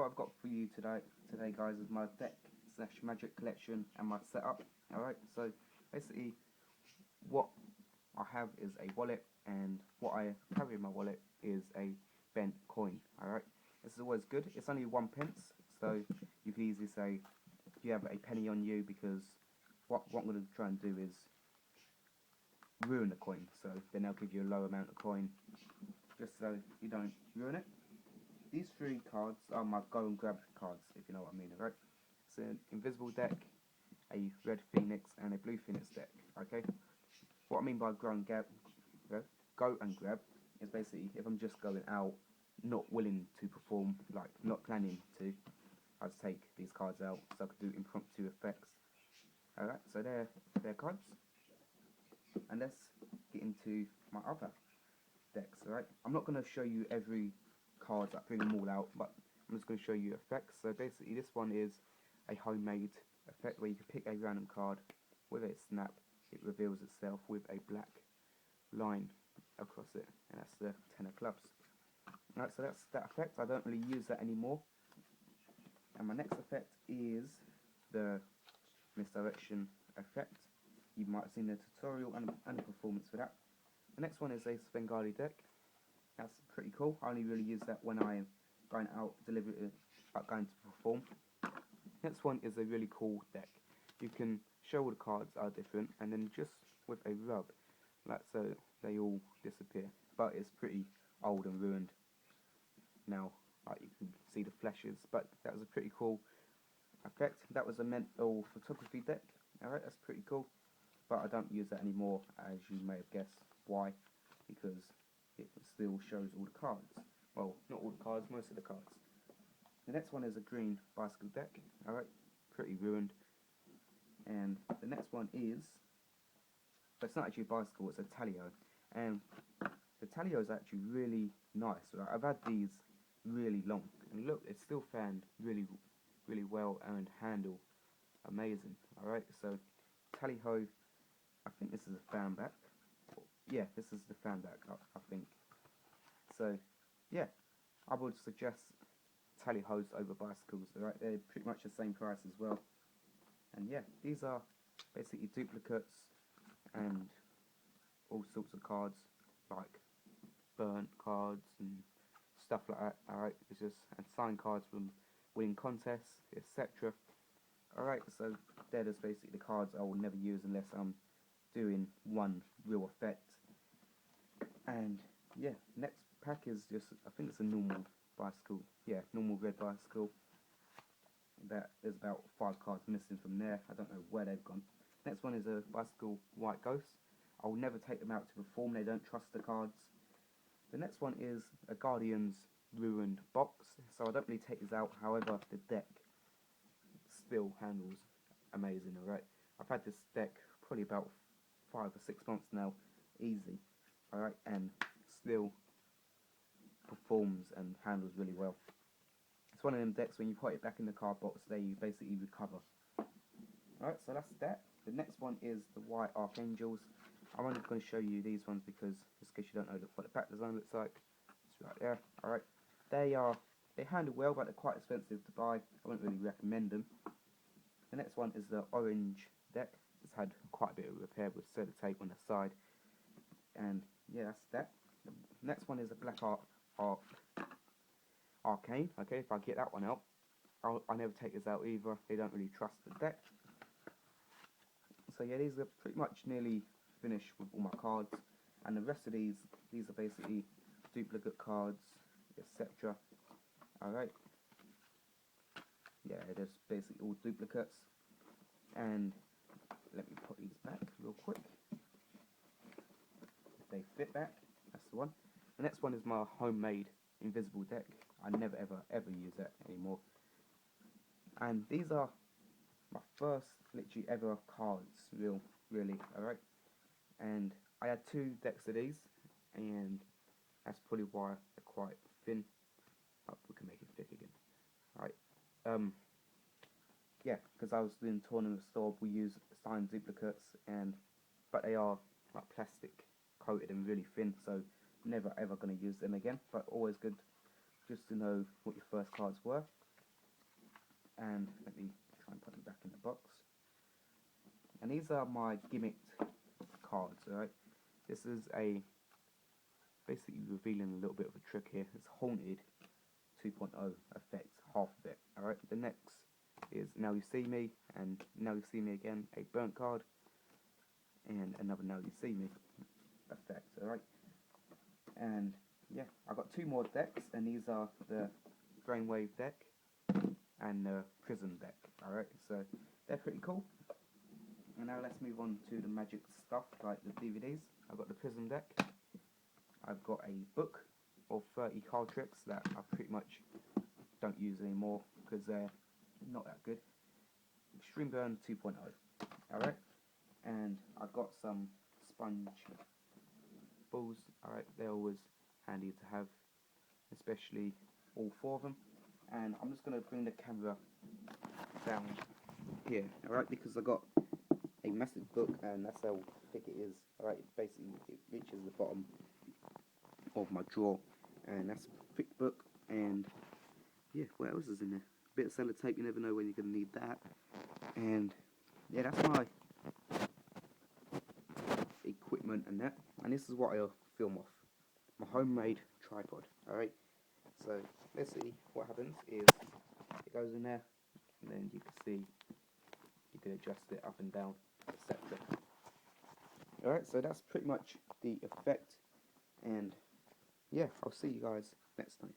what I've got for you today guys, is my deck slash magic collection and my setup. Alright, so basically what I have is a wallet, and what I carry in my wallet is a bent coin. Alright, this is always good. It's only 1p, so you can easily say you have a penny on you, because what I'm going to try and do is ruin the coin, so then they'll give you a low amount of coin just so you don't ruin it. These three cards are my go and grab cards, if you know what I mean, alright? It's an invisible deck, a red phoenix, and a blue phoenix deck, okay? What I mean by go and grab is basically if I'm just going out, not willing to perform, like not planning to, I just take these cards out so I could do impromptu effects. Alright, so they're cards. And let's get into my other decks, alright? I'm not going to show you every card, like bring them all out, but I'm just going to show you effects. So basically this one is a homemade effect where you can pick a random card, with a snap it reveals itself with a black line across it, and that's the 10 of clubs. Alright, so that's that effect. I don't really use that anymore. And my next effect is the misdirection effect. You might have seen the tutorial and the performance for that. The next one is a Svengali deck. That's pretty cool. I only really use that when I'm going out deliberately, going to perform. Next one is a really cool deck. You can show all the cards are different, and then just with a rub, like so, they all disappear. But it's pretty old and ruined now. Like you can see the flashes, but that was a pretty cool effect. That was a mental photography deck. Alright, that's pretty cool. But I don't use that anymore, as you may have guessed. Why? Because it still shows all the cards. Well, not all the cards, most of the cards. The next one is a green bicycle deck. Alright, pretty ruined. And the next one is, but it's not actually a bicycle, it's a Talio. And the Talio is actually really nice. Right? I've had these really long, and look, it's still fanned really well and handle amazing. Alright, so Tallyho, I think this is a fan back. Yeah, this is the fan back, I think. So, yeah, I would suggest Tallyhos over bicycles. Alright, they're pretty much the same price as well. And yeah, these are basically duplicates and all sorts of cards, like burnt cards and stuff like that. Alright, it's just, and signed cards from winning contests, etc. Alright, so they're just basically the cards I will never use unless I'm doing one real effect. And yeah, next pack is just, I think it's a normal bicycle. Yeah, normal red bicycle. That there's about 5 cards missing from there. I don't know where they've gone. Next one is a bicycle white ghost. I will never take them out to perform. They don't trust the cards. The next one is a Guardian's ruined box. So I don't really take this out. However, the deck still handles amazing. Alright, I've had this deck probably about 5 or 6 months now, easy. Alright, and still performs and handles really well. It's one of them decks when you put it back in the card box, they basically recover. Alright, so that's that. The next one is the White Archangels. I'm only going to show you these ones because, just in case you don't know what the pack design looks like, it's right there. Alright, they handle well, but they're quite expensive to buy. I wouldn't really recommend them. The next one is the Orange deck. It's had quite a bit of repair with sellotape on the side. And yeah, that's that. The next one is a Black Arcane. Okay, if I get that one out, I never take this out either. They don't really trust the deck. So yeah, these are pretty much nearly finished with all my cards, and the rest of these are basically duplicate cards, etc. Alright, yeah, they're just basically all duplicates. And let me put these back real quick. If they fit back, that's the one. The next one is my homemade invisible deck. I never ever use that anymore. And these are my first literally ever cards, really, alright. And I had 2 decks of these, and that's probably why they're quite thin. Oh, we can make it thick again. Alright. Yeah, because I was doing tournament store, we use signed duplicates, but they are like plastic coated and really thin, so never ever going to use them again. But always good just to know what your first cards were. and let me try and put them back in the box. And these are my gimmicked cards, alright? This is a basically revealing a little bit of a trick here. It's Haunted 2.0 effect, half of it. Alright, the next is Now You See Me, and Now You See Me again, a burnt card, and another Now You See Me effect. Alright, and yeah, I got two more decks, and these are the Brainwave deck and the Prism deck. Alright, so they're pretty cool. And now let's move on to the magic stuff, like the DVDs. I've got the Prism deck. I've got a book of 30 card tricks that I pretty much don't use anymore because they're not that good. Extreme Burn 2.0. Alright, and I've got some sponge balls. Alright, they're always handy to have, especially all four of them. And I'm just going to bring the camera down here, alright, because I got a massive book, and that's how thick it is. Alright, basically it reaches the bottom of my drawer, and that's a thick book. And yeah, what else is in there? A bit of sellotape, you never know when you're going to need that. And yeah, that's my equipment and that. And this is what I'll film off. My homemade tripod, alright? So basically what happens is it goes in there, and then you can see you can adjust it up and down, etc. Alright, so that's pretty much the effect, and yeah, I'll see you guys next time.